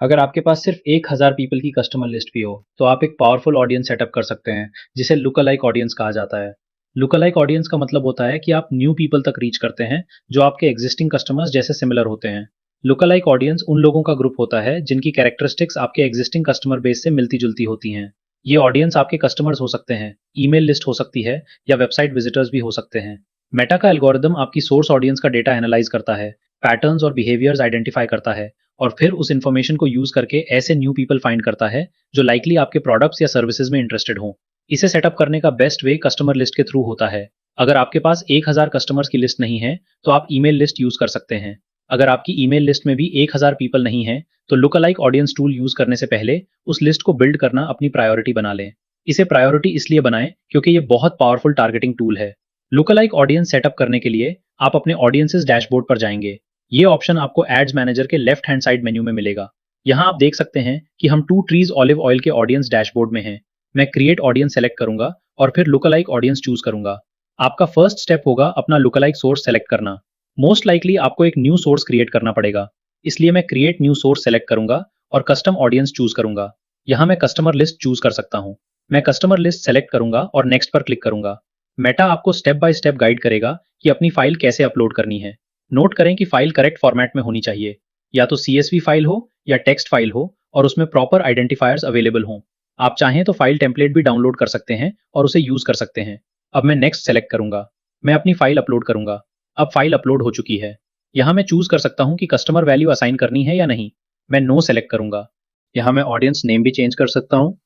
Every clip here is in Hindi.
अगर आपके पास सिर्फ 1000 पीपल की कस्टमर लिस्ट भी हो तो आप एक पावरफुल ऑडियंस सेटअप कर सकते हैं जिसे लुक अलाइक ऑडियंस कहा जाता है। लुक अलाइक ऑडियंस का मतलब होता है कि आप न्यू पीपल तक रीच करते हैं जो आपके एग्जिस्टिंग कस्टमर्स जैसे सिमिलर होते हैं। लुक अलाइक ऑडियंस उन लोगों का ग्रुप होता है जिनकी कैरेक्टरिस्टिक्स आपके एग्जिस्टिंग कस्टमर बेस से मिलती जुलती होती हैं। ये ऑडियंस आपके कस्टमर्स हो सकते हैं, ईमेल लिस्ट हो सकती है या वेबसाइट विजिटर्स भी हो सकते हैं। मेटा का एल्गोरिदम आपकी सोर्स ऑडियंस का डेटा एनालाइज करता है, पैटर्न्स और बिहेवियर्स आइडेंटिफाई करता है और फिर उस इन्फॉर्मेशन को यूज करके ऐसे न्यू पीपल फाइंड करता है जो लाइकली आपके प्रोडक्ट्स या सर्विसेज में इंटरेस्टेड हो। इसे सेटअप करने का बेस्ट वे कस्टमर लिस्ट के थ्रू होता है। अगर आपके पास 1000 कस्टमर्स की लिस्ट नहीं है तो आप ईमेल लिस्ट यूज कर सकते हैं। अगर आपकी ईमेल लिस्ट में भी 1000 पीपल नहीं है तो look alike audience tool use करने से पहले उस लिस्ट को बिल्ड करना अपनी प्रायोरिटी बना लें। इसे प्रायोरिटी इसलिए बनाएं क्योंकि ये बहुत पावरफुल टारगेटिंग टूल है। लुक अलाइक ऑडियंस सेटअप करने के लिए आप अपने ऑडियंसेस डैशबोर्ड पर जाएंगे। ये ऑप्शन आपको एड्स मैनेजर के लेफ्ट हैंड साइड मेन्यू में मिलेगा। यहाँ आप देख सकते हैं कि हम टू ट्रीज ऑलिव ऑयल के ऑडियंस डैशबोर्ड में हैं। मैं क्रिएट ऑडियंस सेलेक्ट करूंगा और फिर लुक अलाइक ऑडियंस चूज करूंगा। आपका फर्स्ट स्टेप होगा अपना लुक अलाइक सोर्स सेलेक्ट करना। मोस्ट लाइकली आपको एक न्यू सोर्स क्रिएट करना पड़ेगा, इसलिए मैं क्रिएट न्यू सोर्स सेलेक्ट करूंगा और कस्टम ऑडियंस चूज करूंगा। यहाँ मैं कस्टमर लिस्ट चूज कर सकता हूँ। मैं कस्टमर लिस्ट सेलेक्ट करूंगा और नेक्स्ट पर क्लिक करूंगा। मेटा आपको स्टेप बाय स्टेप गाइड करेगा कि अपनी फाइल कैसे अपलोड करनी है। नोट करें कि फाइल करेक्ट फॉर्मेट में होनी चाहिए, या तो CSV फाइल हो या टेक्स्ट फाइल हो और उसमें प्रॉपर आइडेंटिफायर्स अवेलेबल हों। आप चाहें तो फाइल टेम्पलेट भी डाउनलोड कर सकते हैं और उसे यूज कर सकते हैं। अब मैं नेक्स्ट सेलेक्ट करूंगा। मैं अपनी फाइल अपलोड करूंगा। अब फाइल अपलोड हो चुकी है। यहाँ मैं चूज कर सकता हूँ कि कस्टमर वैल्यू असाइन करनी है या नहीं। मैं नो सेलेक्ट करूंगा। यहाँ मैं ऑडियंस नेम भी चेंज कर सकता हूँ।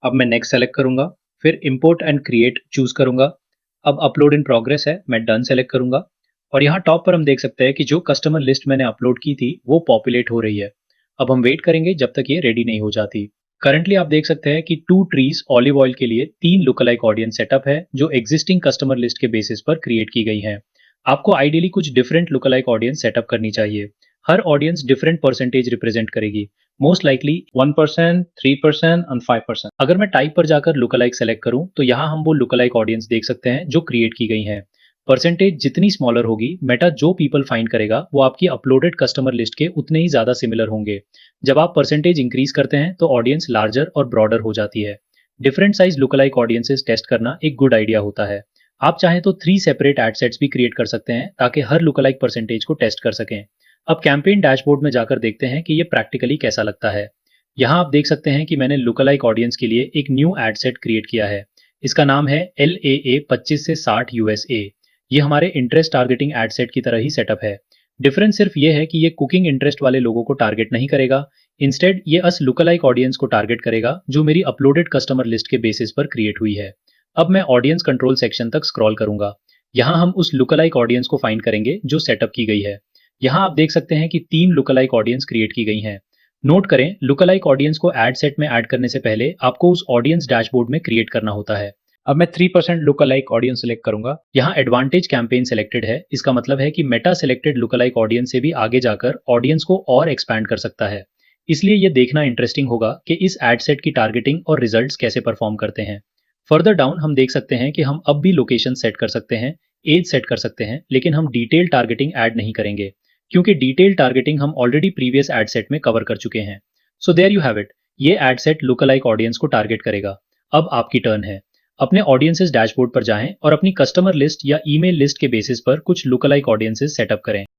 अब मैं नेक्स्ट सेलेक्ट करूंगा, फिर इंपोर्ट एंड क्रिएट चूज करूंगा। अब अपलोड इन प्रोग्रेस है, मैं डन सेलेक्ट करूंगा और यहाँ टॉप पर हम देख सकते हैं कि जो कस्टमर लिस्ट मैंने अपलोड की थी वो पॉपुलेट हो रही है। अब हम वेट करेंगे जब तक ये रेडी नहीं हो जाती। करंटली आप देख सकते हैं कि टू ट्रीज ऑलिव ऑयल के लिए 3 लुक अलाइक ऑडियंस सेटअप है जो एग्जिस्टिंग कस्टमर लिस्ट के बेसिस पर क्रिएट की गई है। आपको आइडियली कुछ different look alike audience setup करनी चाहिए। हर ऑडियंस डिफरेंट परसेंटेज रिप्रेजेंट करेगी, मोस्ट लाइकली 1%, 3% और 5%। अगर मैं टाइप पर जाकर लुक अलाइक सेलेक्ट करूं तो यहाँ हम वो लुक अलाइक ऑडियंस देख सकते हैं जो क्रिएट की गई है। परसेंटेज जितनी स्मॉलर होगी, मेटा जो पीपल फाइंड करेगा वो आपकी अपलोडेड कस्टमर लिस्ट के उतने ही ज्यादा सिमिलर होंगे। जब आप परसेंटेज इंक्रीज करते हैं तो ऑडियंस लार्जर और ब्रॉडर हो जाती है। Different size look alike audiences test करना एक गुड आइडिया होता है। आप चाहें तो 3 सेपरेट एड सेट्स भी क्रिएट कर सकते हैं ताकि हर लुक अलाइक परसेंटेज को टेस्ट कर सकें। अब कैंपेन डैशबोर्ड में जाकर देखते हैं कि ये प्रैक्टिकली कैसा लगता है। यहाँ आप देख सकते हैं कि मैंने लुक अलाइक ऑडियंस के लिए एक न्यू एड सेट क्रिएट किया है। इसका नाम है LAA 25 से 60 USA। ये हमारे इंटरेस्ट टारगेटिंग एड सेट की तरह ही सेटअप है। डिफरेंस सिर्फ ये है कि ये कुकिंग इंटरेस्ट वाले लोगों को टारगेट नहीं करेगा। इंस्टेड ये अस लुक अलाइक ऑडियंस को टारगेट करेगा जो मेरी अपलोडेड कस्टमर लिस्ट के बेसिस पर क्रिएट हुई है। अब मैं ऑडियंस कंट्रोल सेक्शन तक स्क्रॉल करूंगा। यहाँ हम उस लुक अलाइक ऑडियंस को फाइंड करेंगे जो सेटअप की गई है। यहाँ आप देख सकते हैं कि 3 लुक अलाइक ऑडियंस क्रिएट की गई हैं। नोट करें, लुक अलाइक ऑडियंस को एड सेट में ऐड करने से पहले आपको उस ऑडियंस डैशबोर्ड में क्रिएट करना होता है। अब मैं 3% लुक अलाइक ऑडियंस सेलेक्ट करूंगा। यहाँ एडवांटेज कैंपेन सेलेक्टेड है। इसका मतलब है कि Meta selected look alike audience से भी आगे जाकर ऑडियंस को और एक्सपैंड कर सकता है। इसलिए ये देखना इंटरेस्टिंग होगा कि इस एड सेट की टारगेटिंग और रिजल्ट्स कैसे परफॉर्म करते हैं। फर्दर डाउन हम देख सकते हैं कि हम अब भी लोकेशन सेट कर सकते हैं, एज सेट कर सकते हैं, लेकिन हम डिटेल टारगेटिंग ऐड नहीं करेंगे क्योंकि डिटेल टारगेटिंग हम ऑलरेडी प्रीवियस एड सेट में कवर कर चुके हैं। So there you have it. ये ad set look alike audience को टारगेट करेगा। अब आपकी टर्न है। अपने ऑडियंसेस डैशबोर्ड पर जाएं और अपनी कस्टमर लिस्ट या ईमेल लिस्ट के बेसिस पर कुछ लुक अलाइक ऑडियंसेस सेटअप करें।